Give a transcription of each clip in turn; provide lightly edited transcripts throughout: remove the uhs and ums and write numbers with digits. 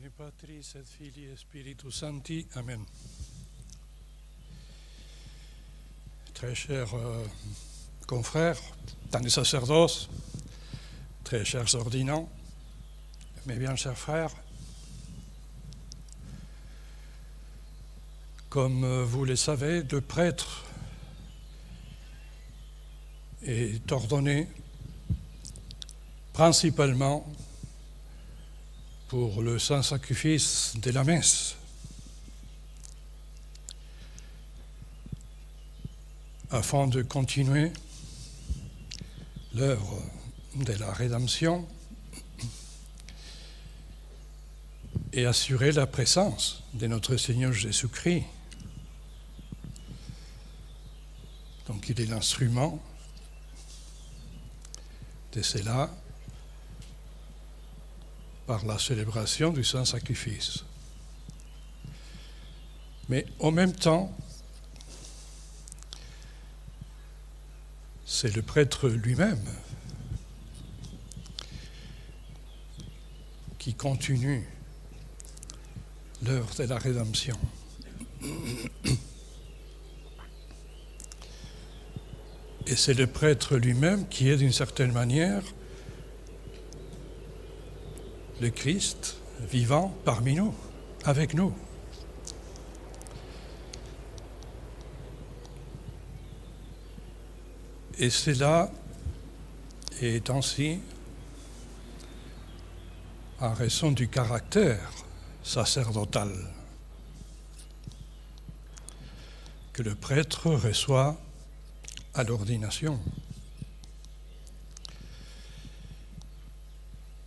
nomine Patris et Filii et Spiritus Sancti. Amen. Très chers confrères, dans le sacerdoce, très chers ordinants, mes bien chers frères, comme vous le savez, le prêtre est ordonné principalement pour le saint sacrifice de la messe, afin de continuer l'œuvre de la rédemption et assurer la présence de notre Seigneur Jésus-Christ. Donc il est l'instrument de cela par la célébration du Saint-Sacrifice. Mais en même temps, c'est le prêtre lui-même qui continue l'œuvre de la rédemption. Et c'est le prêtre lui-même qui est d'une certaine manière le Christ vivant parmi nous, avec nous. Et cela est ainsi en raison du caractère sacerdotal que le prêtre reçoit à l'ordination.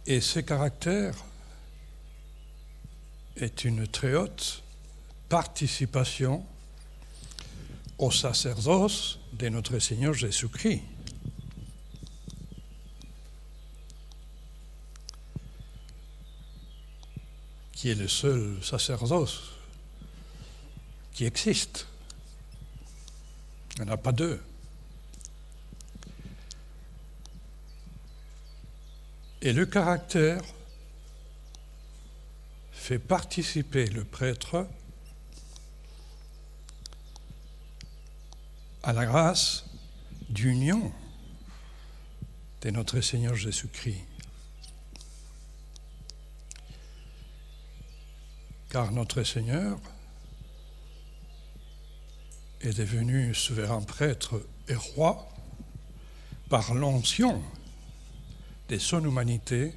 Et ce caractère est une très haute participation au sacerdoce de notre Seigneur Jésus-Christ. Qui est le seul sacerdoce qui existe. Il n'y en a pas deux. Et le caractère fait participer le prêtre à la grâce d'union de notre Seigneur Jésus-Christ. Car notre Seigneur est devenu souverain prêtre et roi par l'onction de son humanité,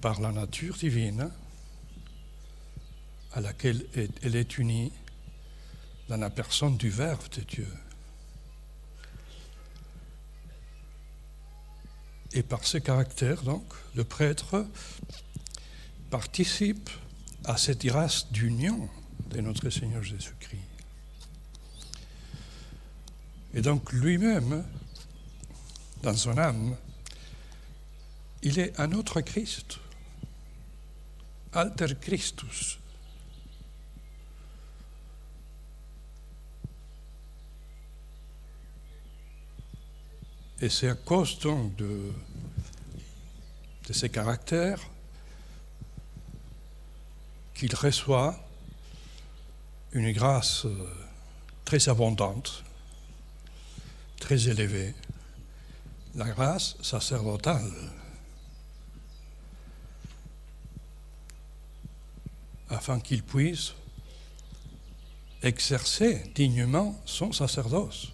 par la nature divine à laquelle elle est unie dans la personne du Verbe de Dieu. Et par ce caractère, donc, le prêtre participe à cette grâce d'union de notre Seigneur Jésus-Christ. Et donc lui-même, dans son âme, il est un autre Christ, alter Christus. Et c'est à cause donc de ces caractères qu'il reçoit une grâce très abondante, très élevée, la grâce sacerdotale, afin qu'il puisse exercer dignement son sacerdoce.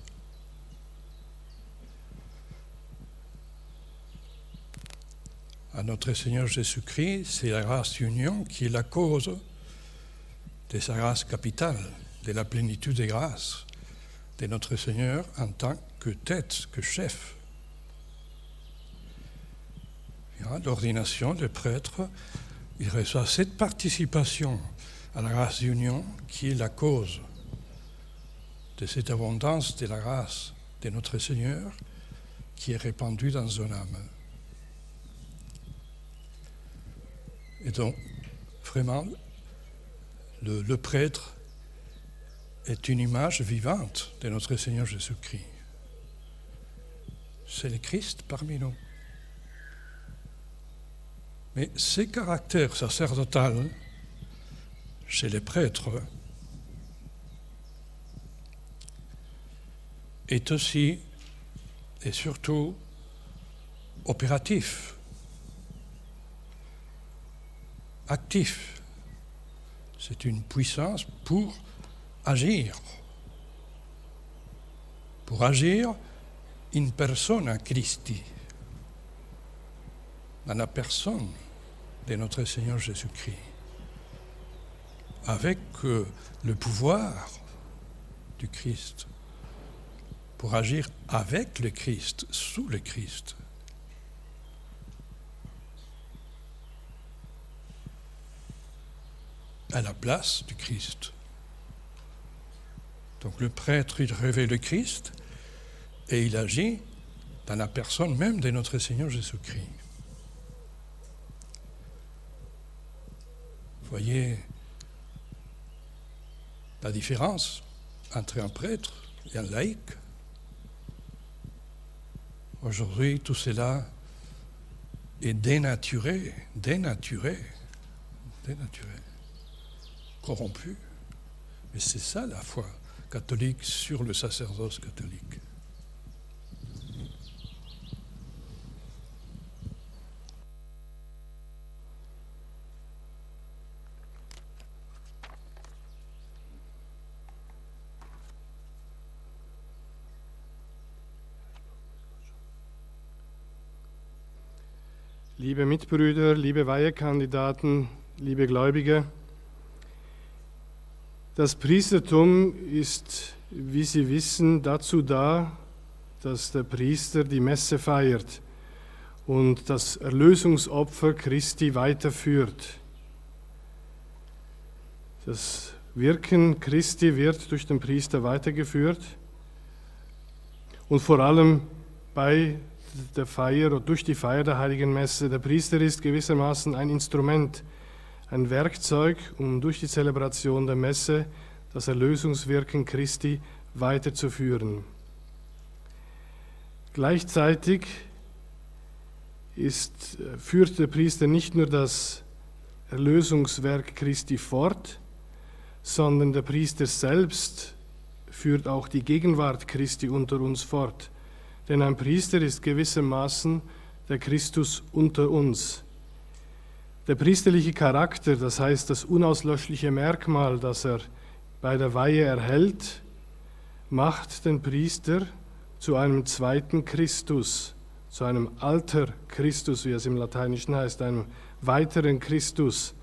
À notre Seigneur Jésus-Christ, c'est la grâce d'union qui est la cause de sa grâce capitale, de la plénitude des grâces de notre Seigneur en tant que tête, que chef. L'ordination des prêtres, il reçoit cette participation à la grâce d'union qui est la cause de cette abondance de la grâce de notre Seigneur qui est répandue dans son âme. Et donc, vraiment, le prêtre est une image vivante de notre Seigneur Jésus-Christ. C'est le Christ parmi nous. Mais ce caractère sacerdotal chez les prêtres est aussi et surtout opératif, actif. C'est une puissance pour agir in persona Christi, dans la personne de notre Seigneur Jésus-Christ, avec le pouvoir du Christ, pour agir avec le Christ, sous le Christ. À la place du Christ. Donc le prêtre, il révèle le Christ et il agit dans la personne même de notre Seigneur Jésus-Christ. Voyez la différence entre un prêtre et un laïc. Aujourd'hui, tout cela est dénaturé, corrompu. Mais c'est ça la foi catholique sur le sacerdoce catholique. Liebe Mitbrüder, liebe Weihekandidaten, liebe Gläubige, das Priestertum ist, wie Sie wissen, dazu da, dass der Priester die Messe feiert und das Erlösungsopfer Christi weiterführt. Das Wirken Christi wird durch den Priester weitergeführt und vor allem bei der Feier und durch die Feier der Heiligen Messe. Der Priester ist gewissermaßen ein Instrument, ein Werkzeug, um durch die Zelebration der Messe das Erlösungswirken Christi weiterzuführen. Gleichzeitig führt der Priester nicht nur das Erlösungswerk Christi fort, sondern der Priester selbst führt auch die Gegenwart Christi unter uns fort. Denn ein Priester ist gewissermaßen der Christus unter uns. Der priesterliche Charakter, das heißt das unauslöschliche Merkmal, das er bei der Weihe erhält, macht den Priester zu einem zweiten Christus, zu einem alter Christus, wie es im Lateinischen heißt, einem weiteren Christus.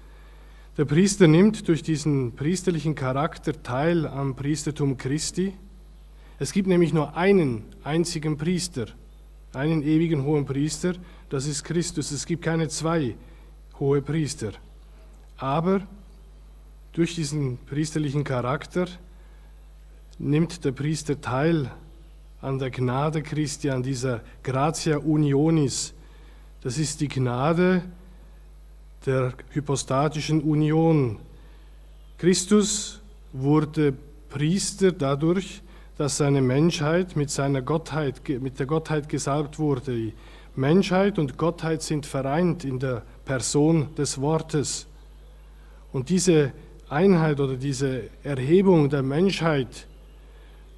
Der Priester nimmt durch diesen priesterlichen Charakter teil am Priestertum Christi. Es gibt nämlich nur einen einzigen Priester, einen ewigen hohen Priester, das ist Christus. Es gibt keine zwei hohe Priester. Aber durch diesen priesterlichen Charakter nimmt der Priester teil an der Gnade Christi, an dieser Gratia Unionis. Das ist die Gnade der hypostatischen Union. Christus wurde Priester dadurch, dass seine Menschheit mit der Gottheit gesalbt wurde. Die Menschheit und Gottheit sind vereint in der Person des Wortes. Und diese Einheit oder diese Erhebung der Menschheit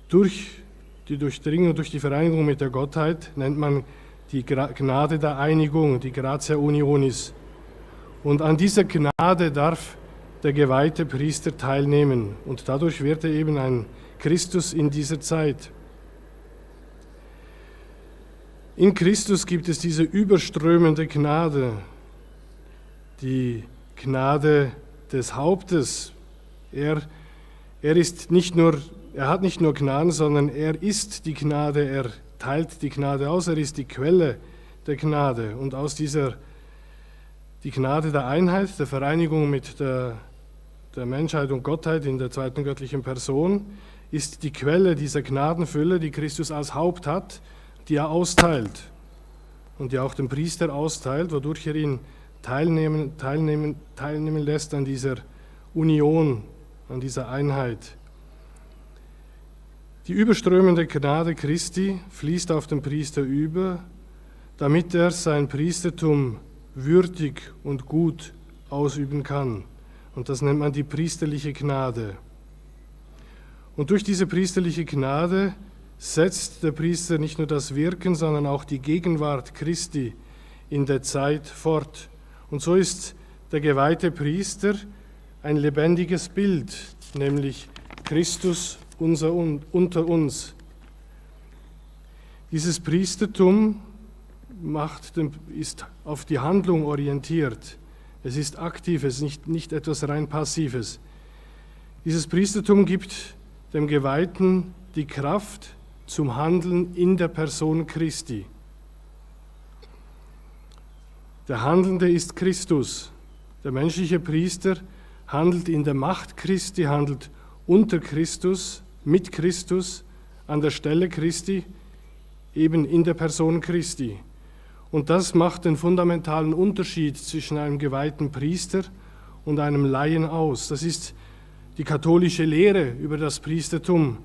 durch die Durchdringung, durch die Vereinigung mit der Gottheit nennt man die Gnade der Einigung, die Gratia Unionis. Und an dieser Gnade darf der geweihte Priester teilnehmen. Und dadurch wird er eben ein Christus in dieser Zeit. In Christus gibt es diese überströmende Gnade, die Gnade des Hauptes. Er hat nicht nur Gnaden, sondern er ist die Gnade, er teilt die Gnade aus, er ist die Quelle der Gnade. Und aus die Gnade der Einheit, der Vereinigung mit der Menschheit und Gottheit in der zweiten göttlichen Person, ist die Quelle dieser Gnadenfülle, die Christus als Haupt hat, die er austeilt und die auch den Priester austeilt, wodurch er ihn teilnehmen lässt an dieser Union, an dieser Einheit. Die überströmende Gnade Christi fließt auf den Priester über, damit er sein Priestertum würdig und gut ausüben kann. Und das nennt man die priesterliche Gnade. Und durch diese priesterliche Gnade setzt der Priester nicht nur das Wirken, sondern auch die Gegenwart Christi in der Zeit fort. Und so ist der geweihte Priester ein lebendiges Bild, nämlich Christus unter uns. Dieses Priestertum ist auf die Handlung orientiert. Es ist aktiv, es ist nicht etwas rein Passives. Dieses Priestertum gibt dem Geweihten die Kraft zum Handeln in der Person Christi. Der Handelnde ist Christus. Der menschliche Priester handelt in der Macht Christi, handelt unter Christus, mit Christus, an der Stelle Christi, eben in der Person Christi. Und das macht den fundamentalen Unterschied zwischen einem geweihten Priester und einem Laien aus. Das ist die katholische Lehre über das Priestertum,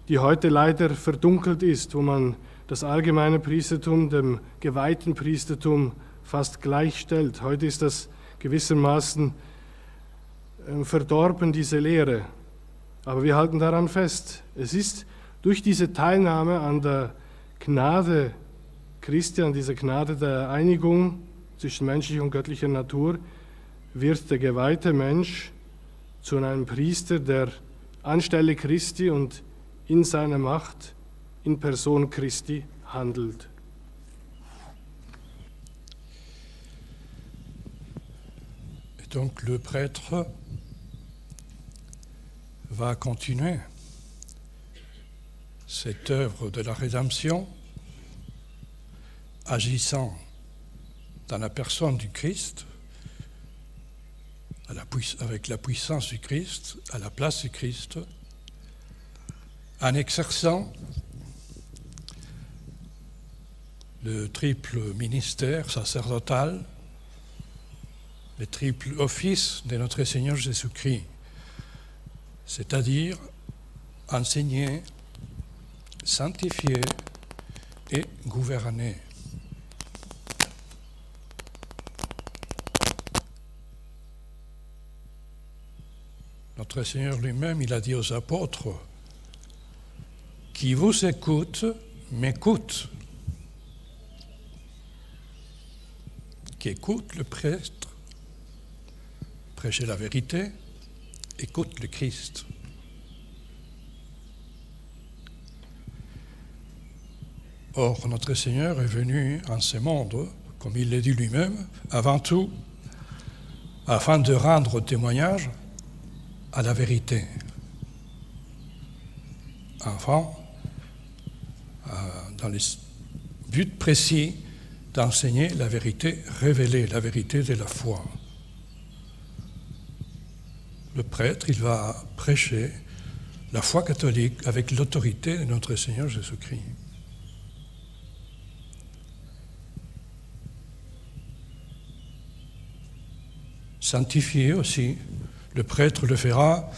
die heute leider verdunkelt ist, wo man das allgemeine Priestertum dem geweihten Priestertum fast gleichstellt. Heute ist das gewissermaßen verdorben, diese Lehre. Aber wir halten daran fest. Es ist durch diese Teilnahme an der Gnade Christi, an dieser Gnade der Einigung zwischen menschlicher und göttlicher Natur, wird der geweihte Mensch zu einem Priester, der anstelle Christi und in seiner Macht, in Person Christi handelt. Et donc le prêtre va continuer cette œuvre de la rédemption, agissant dans la personne du Christ, avec la puissance du Christ, à la place du Christ, en exerçant le triple ministère sacerdotal, le triple office de notre Seigneur Jésus-Christ, c'est-à-dire enseigner, sanctifier et gouverner. Notre Seigneur lui-même, il a dit aux apôtres, « Qui vous écoute, m'écoute. » Qui écoute le prêtre, prêcher la vérité, écoute le Christ. Or, notre Seigneur est venu en ce monde, comme il l'a dit lui-même, avant tout, afin de rendre témoignage à la vérité. Enfin, dans le but précis d'enseigner la vérité révélée, la vérité de la foi. Le prêtre, il va prêcher la foi catholique avec l'autorité de notre Seigneur Jésus-Christ. Sanctifier aussi, le prêtre le fera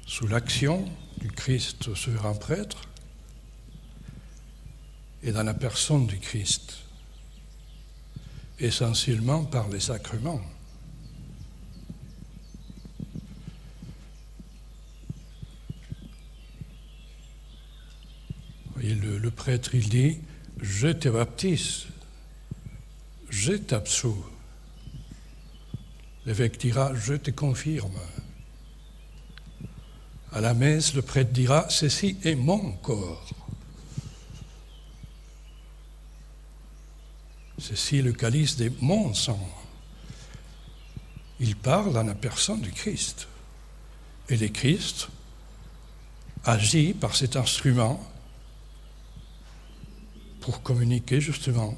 sous l'action du Christ souverain prêtre et dans la personne du Christ, essentiellement par les sacrements. Voyez, le prêtre, il dit, je te baptise, je t'absous. L'évêque dira, je te confirme. À la messe, le prêtre dira, ceci est mon corps. Ceci est le calice de mon sang. Il parle en la personne du Christ. Et le Christ agit par cet instrument pour communiquer justement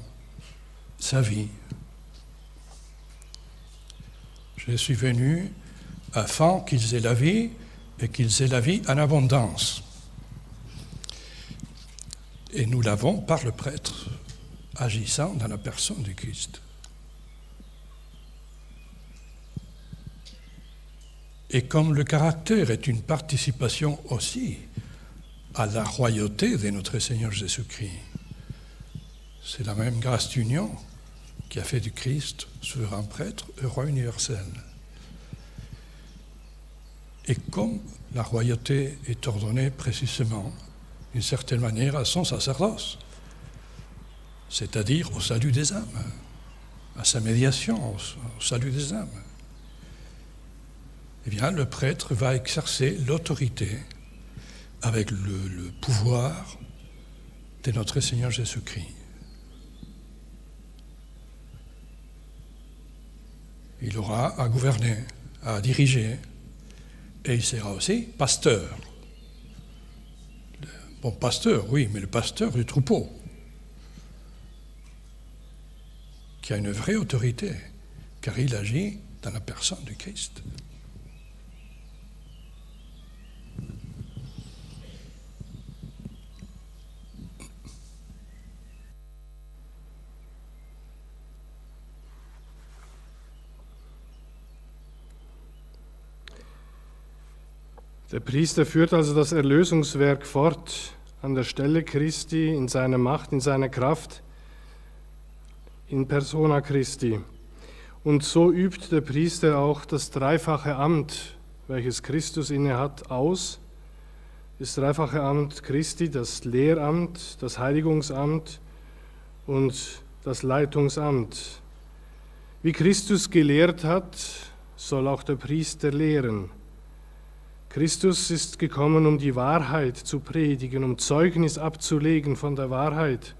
sa vie. Je suis venu afin qu'ils aient la vie et qu'ils aient la vie en abondance. Et nous l'avons par le prêtre, agissant dans la personne du Christ. Et comme le caractère est une participation aussi à la royauté de notre Seigneur Jésus-Christ, C'est la même grâce d'union qui a fait du Christ souverain prêtre, roi universel. Et comme la royauté est ordonnée précisément, d'une certaine manière, à son sacerdoce, c'est-à-dire au salut des âmes, à sa médiation, au salut des âmes, eh bien, le prêtre va exercer l'autorité avec le pouvoir de notre Seigneur Jésus-Christ. Il aura à gouverner, à diriger, et il sera aussi pasteur. Bon, pasteur, oui, mais le pasteur du troupeau, qui a une vraie autorité, car il agit dans la personne du Christ. Der Priester führt also das Erlösungswerk fort an der Stelle Christi, in seiner Macht, in seiner Kraft, in persona Christi. Und so übt der Priester auch das dreifache Amt, welches Christus innehat, aus. Das dreifache Amt Christi, das Lehramt, das Heiligungsamt und das Leitungsamt. Wie Christus gelehrt hat, soll auch der Priester lehren. Christus ist gekommen, um die Wahrheit zu predigen, um Zeugnis abzulegen von der Wahrheit.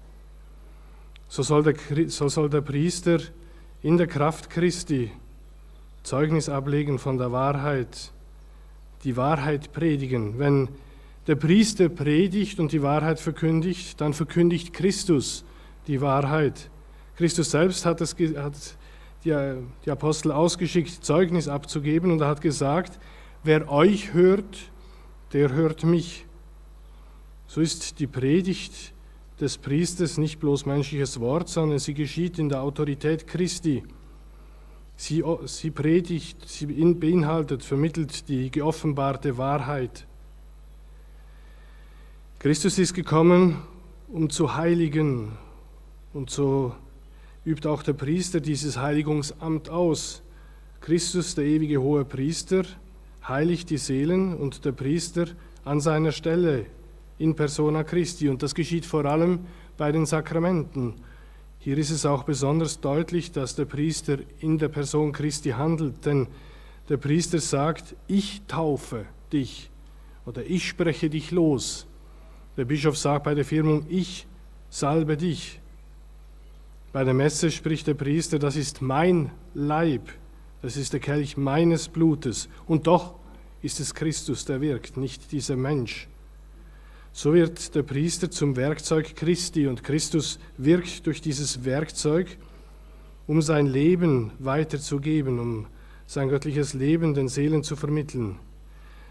So soll der Priester in der Kraft Christi Zeugnis ablegen von der Wahrheit, die Wahrheit predigen. Wenn der Priester predigt und die Wahrheit verkündigt, dann verkündigt Christus die Wahrheit. Christus selbst hat die Apostel ausgeschickt, Zeugnis abzugeben, und er hat gesagt, wer euch hört, der hört mich. So ist die Predigt des Priesters nicht bloß menschliches Wort, sondern sie geschieht in der Autorität Christi. Sie predigt, sie beinhaltet, vermittelt die geoffenbarte Wahrheit. Christus ist gekommen, um zu heiligen, und so übt auch der Priester dieses Heiligungsamt aus. Christus, der ewige hohe Priester, heiligt die Seelen und der Priester an seiner Stelle in persona Christi. Und das geschieht vor allem bei den Sakramenten. Hier ist es auch besonders deutlich, dass der Priester in der Person Christi handelt, denn der Priester sagt, ich taufe dich oder ich spreche dich los. Der Bischof sagt bei der Firmung, ich salbe dich. Bei der Messe spricht der Priester, das ist mein Leib. Das ist der Kelch meines Blutes. Und doch ist es Christus, der wirkt, nicht dieser Mensch. So wird der Priester zum Werkzeug Christi und Christus wirkt durch dieses Werkzeug, um sein Leben weiterzugeben, um sein göttliches Leben den Seelen zu vermitteln.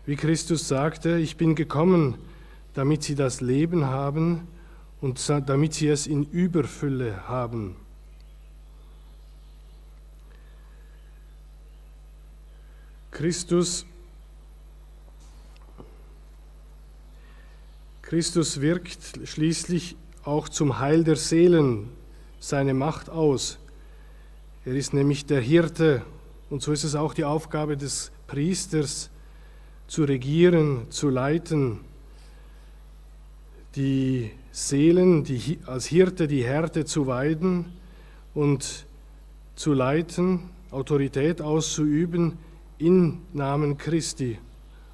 Wie Christus sagte, ich bin gekommen, damit sie das Leben haben und damit sie es in Überfülle haben. Christus wirkt schließlich auch zum Heil der Seelen seine Macht aus. Er ist nämlich der Hirte, und so ist es auch die Aufgabe des Priesters, zu regieren, zu leiten, die Seelen, als Hirte die Herde zu weiden und zu leiten, Autorität auszuüben in Namen Christi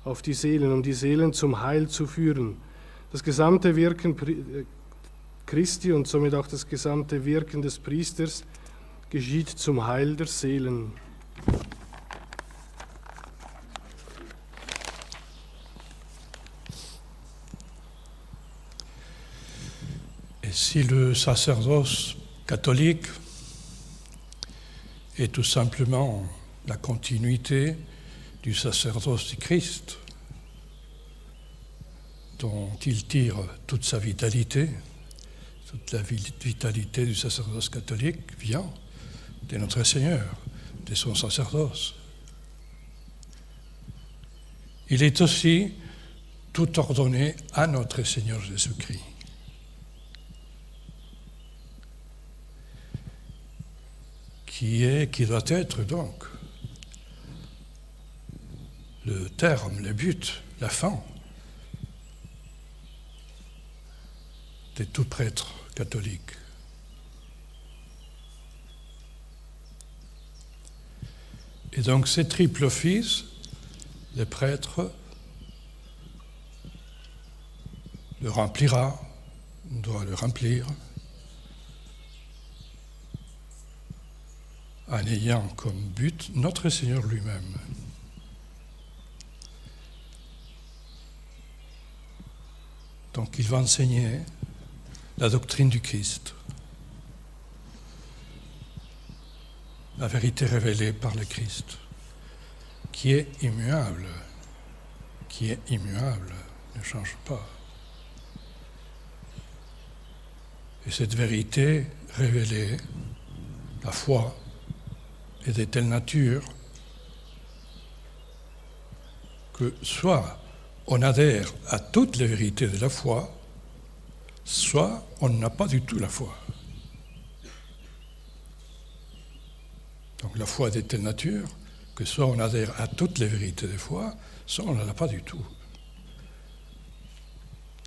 auf die Seelen, um die Seelen zum Heil zu führen. Das gesamte Wirken Christi und somit auch das gesamte Wirken des Priesters geschieht zum Heil der Seelen. Et si le sacerdoce catholique est tout simplement la continuité du sacerdoce du Christ, dont il tire toute sa vitalité, toute la vitalité du sacerdoce catholique vient de notre Seigneur, de son sacerdoce. Il est aussi tout ordonné à notre Seigneur Jésus-Christ. qui doit être donc le terme, le but, la fin de tout prêtre catholique. Et donc ce triple office, le prêtre le remplira, doit le remplir, en ayant comme but notre Seigneur lui-même. Donc il va enseigner la doctrine du Christ, la vérité révélée par le Christ, qui est immuable, ne change pas. Et cette vérité révélée, la foi, est de telle nature que soit on adhère à toutes les vérités de la foi, soit on n'a pas du tout la foi. Donc la foi est de telle nature que soit on adhère à toutes les vérités de foi, soit on n'en a pas du tout.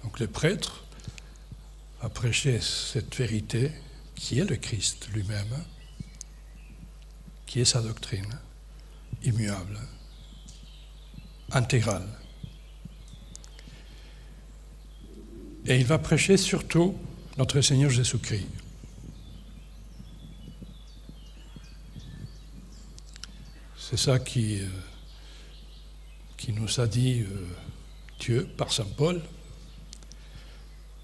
Donc le prêtre a prêché cette vérité qui est le Christ lui-même, qui est sa doctrine, immuable, intégrale. Et il va prêcher surtout notre Seigneur Jésus-Christ. C'est ça qui nous a dit Dieu par saint Paul.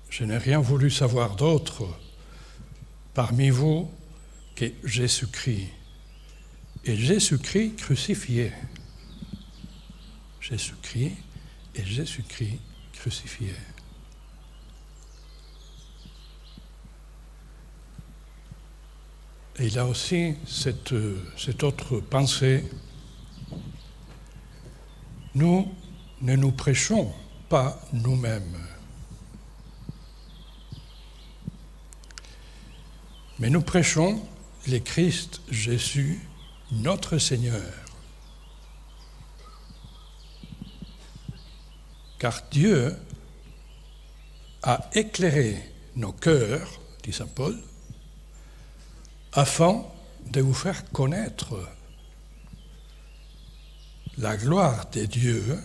Je n'ai rien voulu savoir d'autre parmi vous que Jésus-Christ. Et Jésus-Christ crucifié. Jésus-Christ et Jésus-Christ crucifié. Et il a aussi cette autre pensée. Nous ne nous prêchons pas nous-mêmes, mais nous prêchons le Christ Jésus, notre Seigneur. Car Dieu a éclairé nos cœurs, dit saint Paul, afin de vous faire connaître la gloire de Dieu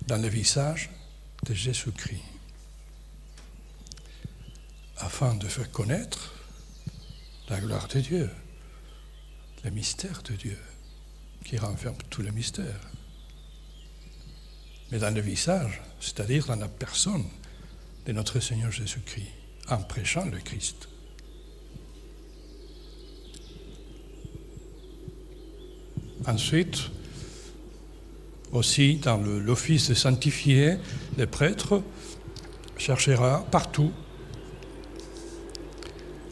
dans le visage de Jésus-Christ. Afin de faire connaître la gloire de Dieu, le mystère de Dieu, qui renferme tous les mystères. Mais dans le visage, c'est-à-dire dans la personne de notre Seigneur Jésus-Christ, en prêchant le Christ. Ensuite, aussi dans l'office de sanctifier, le prêtre cherchera partout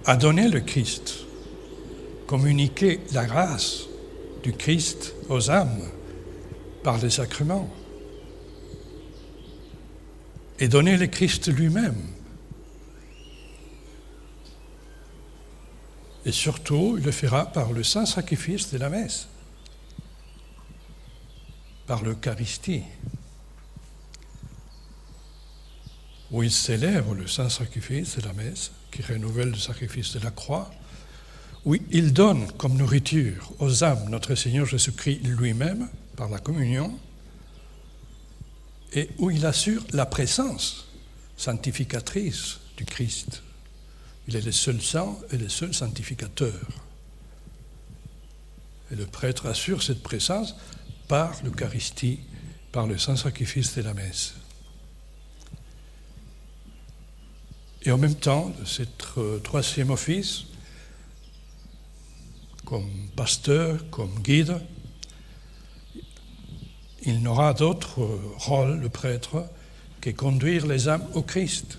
à donner le Christ, communiquer la grâce du Christ aux âmes par les sacrements et donner le Christ lui-même. Et surtout, il le fera par le saint sacrifice de la messe, par l'Eucharistie, où il célèbre le saint sacrifice de la messe, qui renouvelle le sacrifice de la croix, où il donne comme nourriture aux âmes notre Seigneur Jésus-Christ lui-même, par la communion, et où il assure la présence sanctificatrice du Christ. Il est le seul saint et le seul sanctificateur. Et le prêtre assure cette présence par l'Eucharistie, par le saint sacrifice de la messe. Et en même temps, de ce troisième office, comme pasteur, comme guide, il n'aura d'autre rôle, le prêtre, que conduire les âmes au Christ.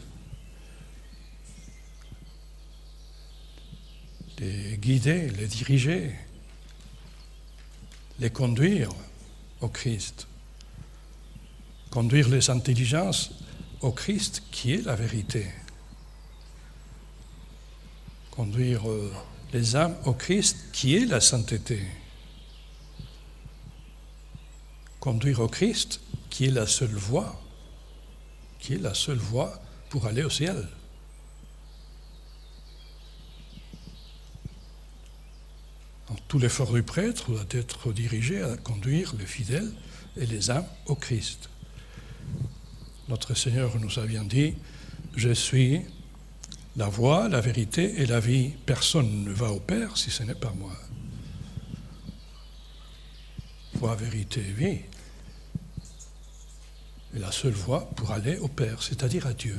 Les guider, les diriger, les conduire au Christ. Conduire les intelligences au Christ qui est la vérité. Conduire les âmes au Christ, qui est la sainteté. Conduire au Christ, qui est la seule voie pour aller au ciel. Donc, tout l'effort du prêtre doit être dirigé à conduire les fidèles et les âmes au Christ. Notre Seigneur nous a bien dit, « Je suis la voie, la vérité et la vie. Personne ne va au Père si ce n'est pas moi. » Voie, vérité et vie. Et la seule voie pour aller au Père, c'est-à-dire à Dieu.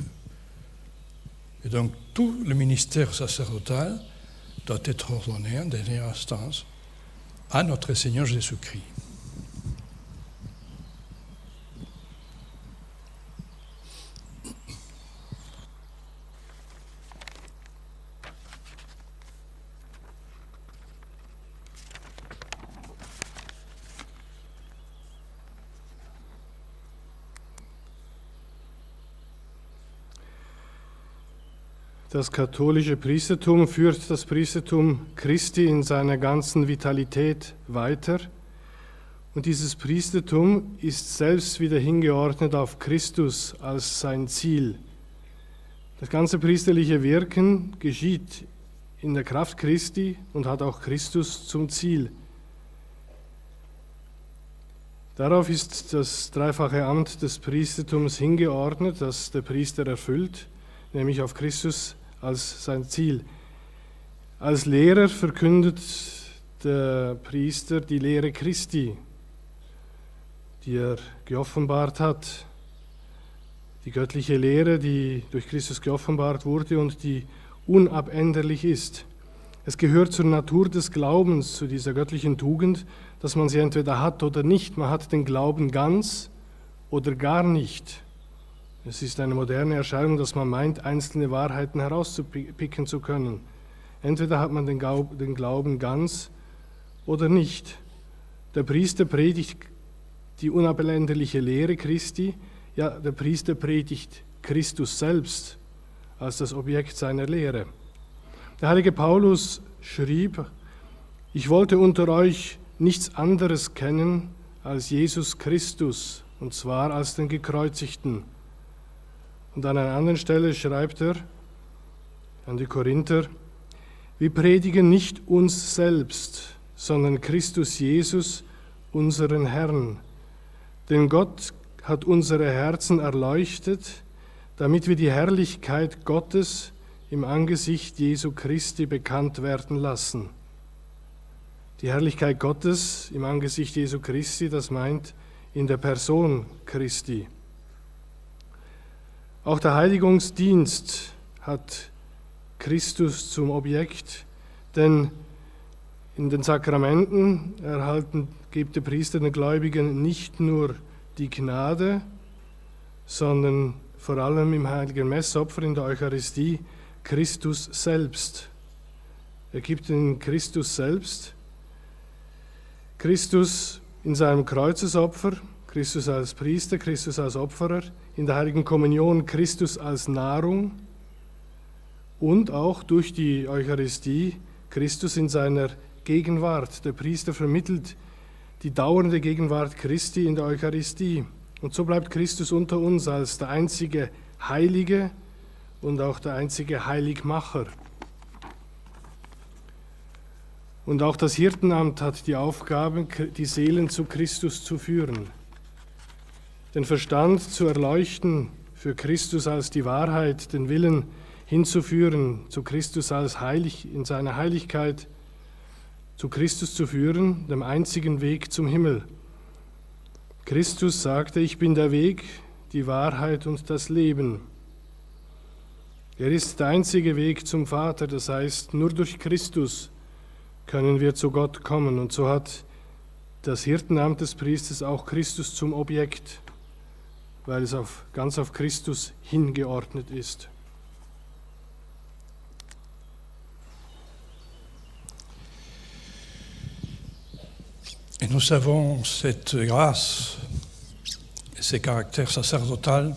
Et donc tout le ministère sacerdotal doit être ordonné en dernière instance à notre Seigneur Jésus-Christ. Das katholische Priestertum führt das Priestertum Christi in seiner ganzen Vitalität weiter. Und dieses Priestertum ist selbst wieder hingeordnet auf Christus als sein Ziel. Das ganze priesterliche Wirken geschieht in der Kraft Christi und hat auch Christus zum Ziel. Darauf ist das dreifache Amt des Priestertums hingeordnet, das der Priester erfüllt, nämlich auf Christus als sein Ziel. Als Lehrer verkündet der Priester die Lehre Christi, die er geoffenbart hat. Die göttliche Lehre, die durch Christus geoffenbart wurde und die unabänderlich ist. Es gehört zur Natur des Glaubens, zu dieser göttlichen Tugend, dass man sie entweder hat oder nicht. Man hat den Glauben ganz oder gar nicht. Es ist eine moderne Erscheinung, dass man meint, einzelne Wahrheiten herauspicken zu können. Entweder hat man den Glauben ganz oder nicht. Der Priester predigt die unabänderliche Lehre Christi, ja, der Priester predigt Christus selbst als das Objekt seiner Lehre. Der heilige Paulus schrieb, ich wollte unter euch nichts anderes kennen als Jesus Christus, und zwar als den Gekreuzigten. Und an einer anderen Stelle schreibt er an die Korinther, wir predigen nicht uns selbst, sondern Christus Jesus, unseren Herrn. Denn Gott hat unsere Herzen erleuchtet, damit wir die Herrlichkeit Gottes im Angesicht Jesu Christi bekannt werden lassen. Die Herrlichkeit Gottes im Angesicht Jesu Christi, das meint in der Person Christi. Auch der Heiligungsdienst hat Christus zum Objekt, denn in den Sakramenten gibt der Priester den Gläubigen nicht nur die Gnade, sondern vor allem im heiligen Messopfer in der Eucharistie Christus selbst. Er gibt den Christus selbst, Christus in seinem Kreuzesopfer, Christus als Priester, Christus als Opferer, in der heiligen Kommunion Christus als Nahrung und auch durch die Eucharistie Christus in seiner Gegenwart. Der Priester vermittelt die dauernde Gegenwart Christi in der Eucharistie. Und so bleibt Christus unter uns als der einzige Heilige und auch der einzige Heiligmacher. Und auch das Hirtenamt hat die Aufgabe, die Seelen zu Christus zu führen. Den Verstand zu erleuchten, für Christus als die Wahrheit, den Willen hinzuführen, zu Christus als heilig, in seiner Heiligkeit, zu Christus zu führen, dem einzigen Weg zum Himmel. Christus sagte, ich bin der Weg, die Wahrheit und das Leben. Er ist der einzige Weg zum Vater, das heißt, nur durch Christus können wir zu Gott kommen. Und so hat das Hirtenamt des Priesters auch Christus zum Objekt, weil es ganz auf Christus hingeordnet ist. Et nous avons cette grâce et ces caractères sacerdotaux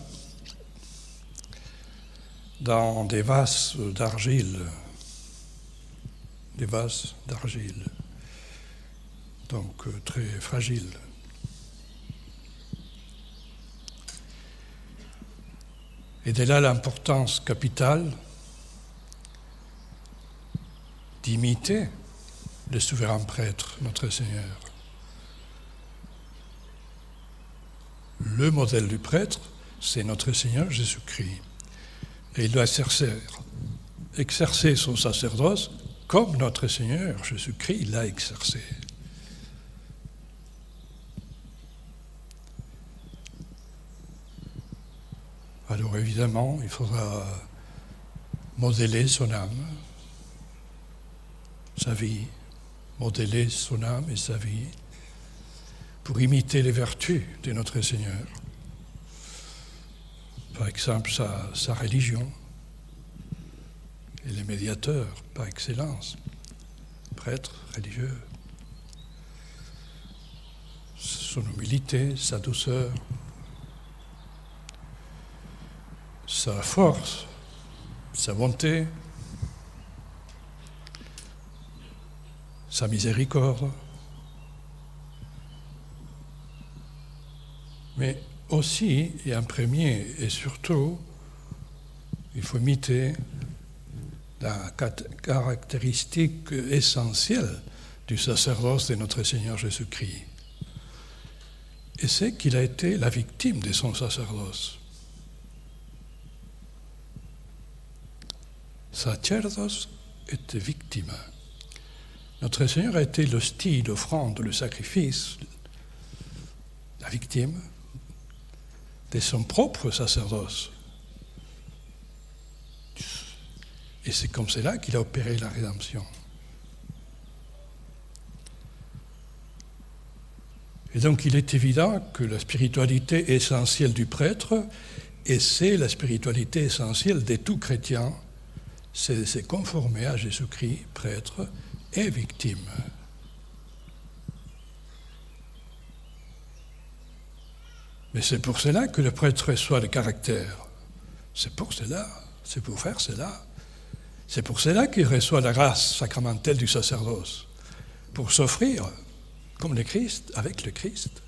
dans des vases d'argile des vases d'argile, donc très fragiles. Et de là l'importance capitale d'imiter le souverain prêtre, notre Seigneur. Le modèle du prêtre, c'est notre Seigneur Jésus-Christ. Et il doit exercer son sacerdoce comme notre Seigneur Jésus-Christ l'a exercé. Alors évidemment, il faudra modeler son âme, sa vie, modeler son âme et sa vie pour imiter les vertus de notre Seigneur. Par exemple, sa religion et les médiateurs par excellence, prêtres religieux, son humilité, sa douceur, sa force, sa bonté, sa miséricorde, mais aussi, et en premier et surtout, il faut imiter la caractéristique essentielle du sacerdoce de notre Seigneur Jésus-Christ. Et c'est qu'il a été la victime de son sacerdoce. Sacerdos et victime. Notre Seigneur a été l'hostie, l'offrande, le sacrifice, la victime de son propre sacerdoce. Et c'est comme cela qu'il a opéré la rédemption. Et donc il est évident que la spiritualité essentielle du prêtre, et c'est la spiritualité essentielle de tout chrétien, c'est de se conformer à Jésus-Christ, prêtre et victime. Mais c'est pour cela que le prêtre reçoit le caractère. C'est pour cela, c'est pour faire cela. C'est pour cela qu'il reçoit la grâce sacramentelle du sacerdoce, pour s'offrir, comme le Christ, avec le Christ,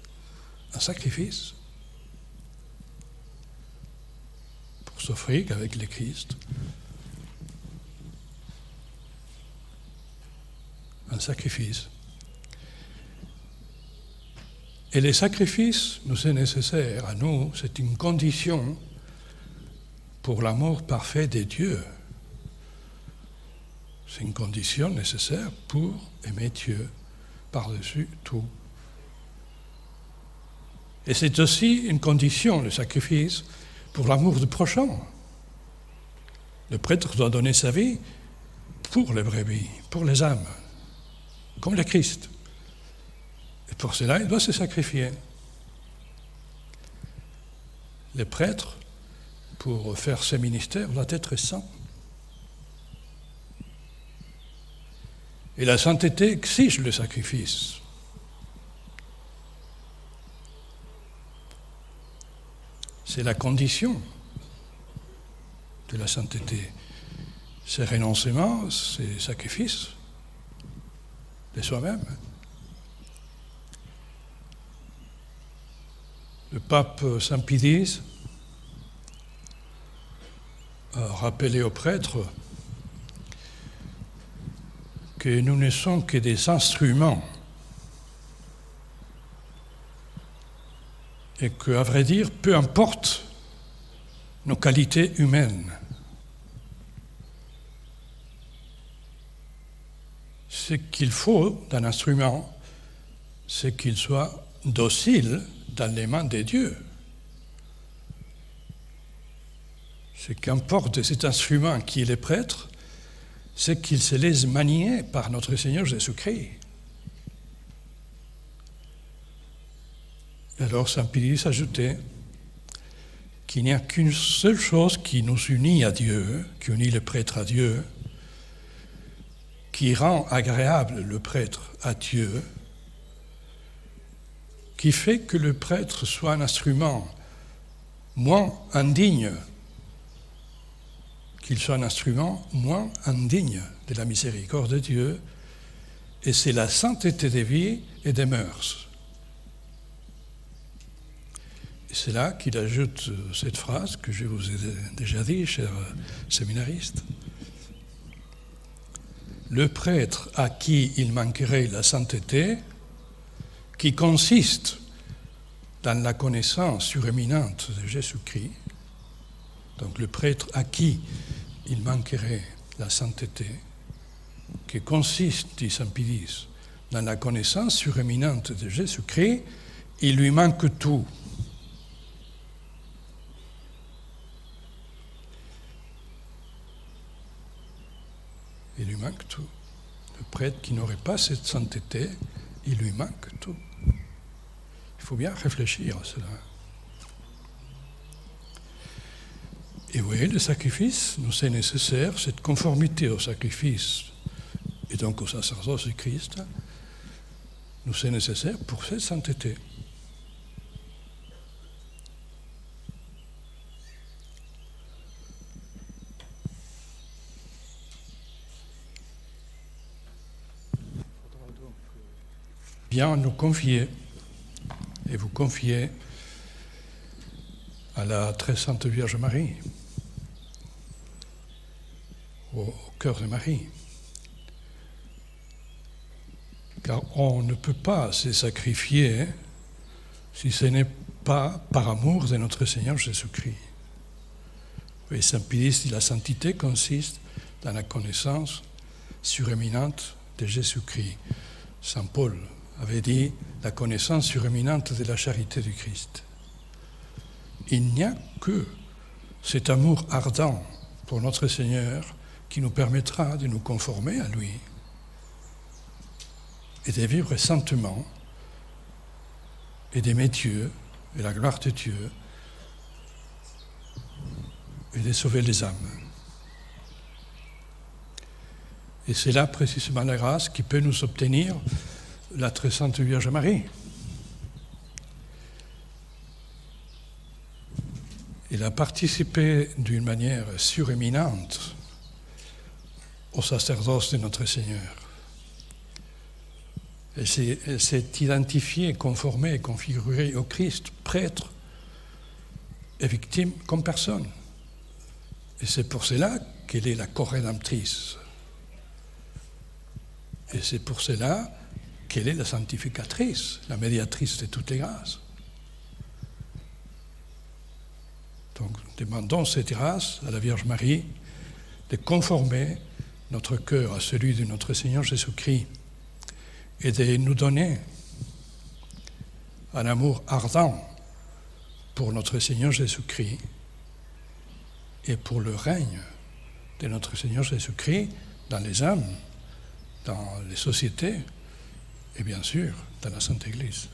un sacrifice. Pour s'offrir avec le Christ, un sacrifice. Et les sacrifices nous est nécessaire à nous, c'est une condition pour l'amour parfait de Dieu. C'est une condition nécessaire pour aimer Dieu par-dessus tout. Et c'est aussi une condition, le sacrifice, pour l'amour du prochain. Le prêtre doit donner sa vie pour les brebis, pour les âmes, comme le Christ. Et pour cela, il doit se sacrifier. Le prêtre, pour faire ce ministère, doit être saint. Et la sainteté exige le sacrifice. C'est la condition de la sainteté. C'est renoncement, c'est sacrifice de soi-même. Le pape Saint Pie X a rappelé aux prêtres que nous ne sommes que des instruments et qu'à vrai dire, peu importe nos qualités humaines, ce qu'il faut d'un instrument, c'est qu'il soit docile dans les mains de Dieu. Ce qu'importe de cet instrument qui est le prêtre, c'est qu'il se laisse manier par notre Seigneur Jésus-Christ. Alors Saint Pie X ajoutait qu'il n'y a qu'une seule chose qui nous unit à Dieu, qui unit le prêtre à Dieu, qui rend agréable le prêtre à Dieu, qui fait que le prêtre soit un instrument moins indigne qu'il soit un instrument moins indigne de la miséricorde de Dieu, et c'est la sainteté des vies et des mœurs. Et c'est là qu'il ajoute cette phrase que je vous ai déjà dit, chers séminaristes. Le prêtre à qui il manquerait la sainteté, qui consiste dans la connaissance suréminente de Jésus-Christ, donc le prêtre à qui il manquerait la sainteté, qui consiste, dit saint Pidis, dans la connaissance suréminente de Jésus-Christ, il lui manque tout. Il lui manque tout. Le prêtre qui n'aurait pas cette sainteté, il lui manque tout. Il faut bien réfléchir à cela. Et oui, le sacrifice, nous est nécessaire, cette conformité au sacrifice et donc au sacerdoce du Christ, nous est nécessaire pour cette sainteté. Bien nous confier et vous confier à la très sainte Vierge Marie, au cœur de Marie. Car on ne peut pas se sacrifier si ce n'est pas par amour de notre Seigneur Jésus-Christ. Et saint Pidis dit la sainteté consiste dans la connaissance suréminente de Jésus-Christ. Saint Paul avait dit la connaissance suréminente de la charité du Christ. Il n'y a que cet amour ardent pour notre Seigneur qui nous permettra de nous conformer à lui et de vivre saintement et d'aimer Dieu et la gloire de Dieu et de sauver les âmes. Et c'est là précisément la grâce qui peut nous obtenir la très sainte Vierge Marie. Il a participé d'une manière suréminente au sacerdoce de notre Seigneur. Elle s'est identifiée, conformée et configurée au Christ, prêtre et victime comme personne. Et c'est pour cela qu'elle est la co-rédemptrice. Et c'est pour cela qu'elle est la sanctificatrice, la médiatrice de toutes les grâces. Donc, demandons cette grâce à la Vierge Marie de conformer notre cœur à celui de notre Seigneur Jésus-Christ et de nous donner un amour ardent pour notre Seigneur Jésus-Christ et pour le règne de notre Seigneur Jésus-Christ dans les âmes, dans les sociétés et bien sûr dans la Sainte Église.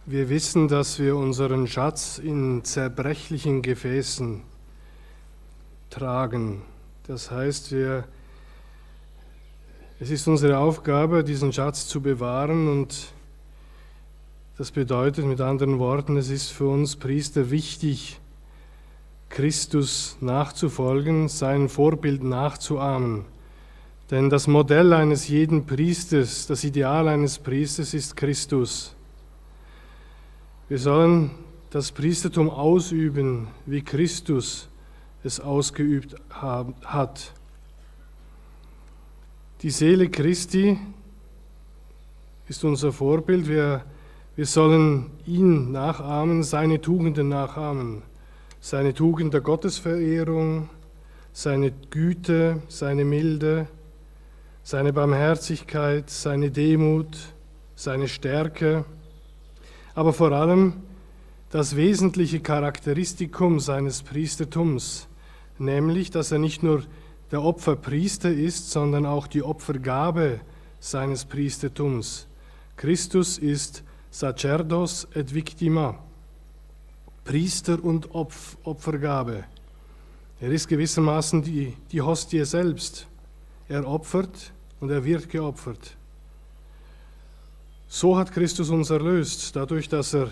Wir wissen, dass wir unseren Schatz in zerbrechlichen Gefäßen tragen. Das heißt, es ist unsere Aufgabe, diesen Schatz zu bewahren, und das bedeutet mit anderen Worten, es ist für uns Priester wichtig, Christus nachzufolgen, sein Vorbild nachzuahmen. Denn das Modell eines jeden Priesters, das Ideal eines Priesters ist Christus. Wir sollen das Priestertum ausüben, wie Christus es ausgeübt hat. Die Seele Christi ist unser Vorbild. Wir sollen ihn nachahmen, seine Tugenden nachahmen. Seine Tugend der Gottesverehrung, seine Güte, seine Milde, seine Barmherzigkeit, seine Demut, seine Stärke, aber vor allem das wesentliche Charakteristikum seines Priestertums, nämlich, dass er nicht nur der Opferpriester ist, sondern auch die Opfergabe seines Priestertums. Christus ist Sacerdos et Victima, Priester und Opfergabe. Er ist gewissermaßen die Hostie selbst. Er opfert und er wird geopfert. So hat Christus uns erlöst, dadurch, dass er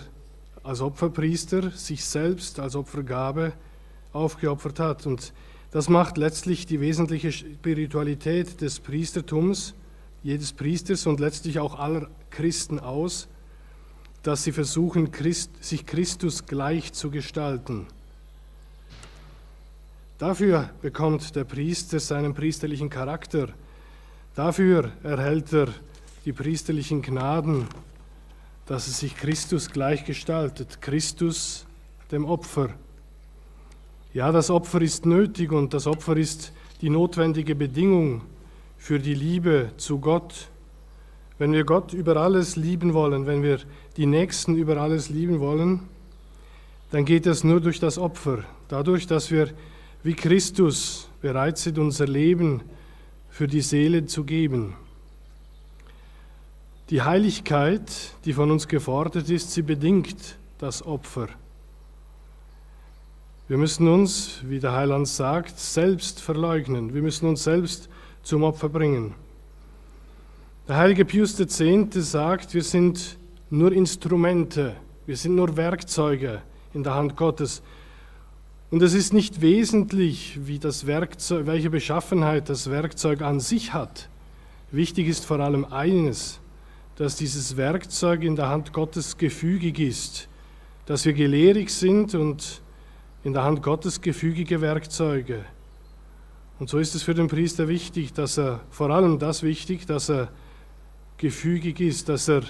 als Opferpriester sich selbst als Opfergabe aufgeopfert hat. Und das macht letztlich die wesentliche Spiritualität des Priestertums, jedes Priesters und letztlich auch aller Christen aus, dass sie versuchen, sich Christus gleich zu gestalten. Dafür bekommt der Priester seinen priesterlichen Charakter. Dafür erhält er die priesterlichen Gnaden, dass er sich Christus gleich gestaltet, Christus dem Opfer. Ja, das Opfer ist nötig und das Opfer ist die notwendige Bedingung für die Liebe zu Gott. Wenn wir Gott über alles lieben wollen, wenn wir die Nächsten über alles lieben wollen, dann geht es nur durch das Opfer, dadurch, dass wir wie Christus bereit sind, unser Leben für die Seele zu geben. Die Heiligkeit, die von uns gefordert ist, sie bedingt das Opfer. Wir müssen uns, wie der Heiland sagt, selbst verleugnen. Wir müssen uns selbst zum Opfer bringen. Der heilige Pius X. sagt, wir sind nur Instrumente, wir sind nur Werkzeuge in der Hand Gottes. Und es ist nicht wesentlich, wie das Werkzeug, welche Beschaffenheit das Werkzeug an sich hat. Wichtig ist vor allem eines, dass dieses Werkzeug in der Hand Gottes gefügig ist, dass wir gelehrig sind und in der Hand Gottes gefügige Werkzeuge. Und so ist es für den Priester wichtig, dass er gefügig ist, dass er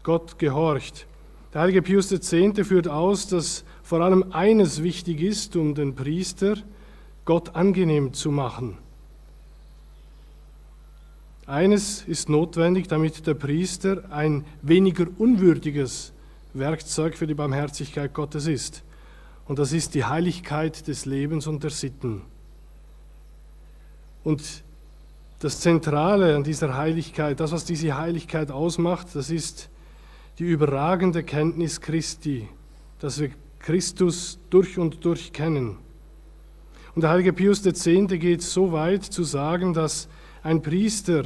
Gott gehorcht. Der heilige Pius X. führt aus, dass vor allem eines wichtig ist, um den Priester Gott angenehm zu machen. Eines ist notwendig, damit der Priester ein weniger unwürdiges Werkzeug für die Barmherzigkeit Gottes ist. Und das ist die Heiligkeit des Lebens und der Sitten. Und das Zentrale an dieser Heiligkeit, das, was diese Heiligkeit ausmacht, das ist die überragende Kenntnis Christi, dass wir Christus durch und durch kennen. Und der heilige Pius X. geht so weit zu sagen, dass ein Priester,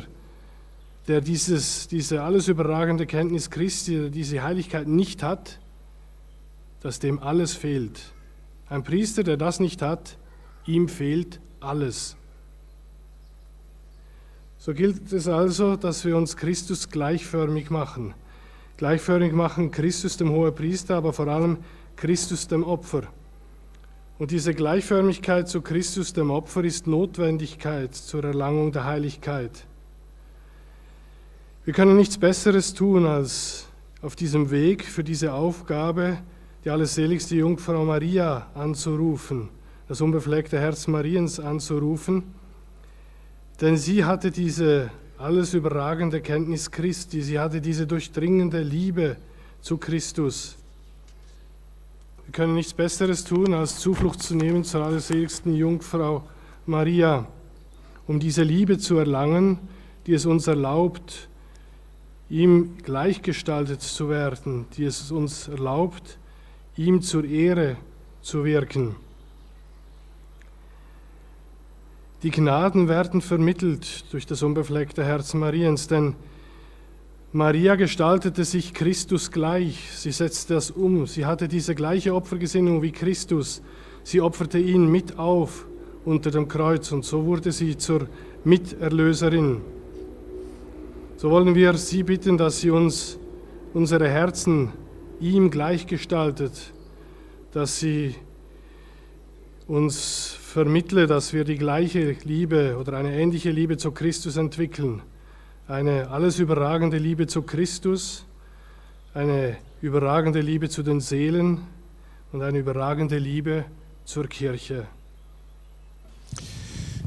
der diese alles überragende Kenntnis Christi, diese Heiligkeit nicht hat, dass dem alles fehlt. Ein Priester, der das nicht hat, ihm fehlt alles. So gilt es also, dass wir uns Christus gleichförmig machen. Gleichförmig machen Christus dem Hohepriester, aber vor allem Christus dem Opfer. Und diese Gleichförmigkeit zu Christus dem Opfer ist Notwendigkeit zur Erlangung der Heiligkeit. Wir können nichts Besseres tun, als auf diesem Weg für diese Aufgabe die allerseligste Jungfrau Maria anzurufen, das unbefleckte Herz Mariens anzurufen, denn sie hatte diese alles überragende Kenntnis Christi, sie hatte diese durchdringende Liebe zu Christus. Wir können nichts Besseres tun, als Zuflucht zu nehmen zur allerseligsten Jungfrau Maria, um diese Liebe zu erlangen, die es uns erlaubt, ihm gleichgestaltet zu werden, die es uns erlaubt, ihm zur Ehre zu wirken. Die Gnaden werden vermittelt durch das unbefleckte Herz Mariens, denn Maria gestaltete sich Christus gleich, sie setzte das um, sie hatte diese gleiche Opfergesinnung wie Christus, sie opferte ihn mit auf unter dem Kreuz und so wurde sie zur Miterlöserin. So wollen wir sie bitten, dass sie uns unsere Herzen ihm gleichgestaltet, dass sie uns vermittle, dass wir die gleiche Liebe oder eine ähnliche Liebe zu Christus entwickeln. Eine alles überragende Liebe zu Christus, eine überragende Liebe zu den Seelen und eine überragende Liebe zur Kirche.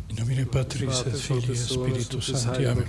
In nomine Patris et Filii et Spiritus Sancti. Amen.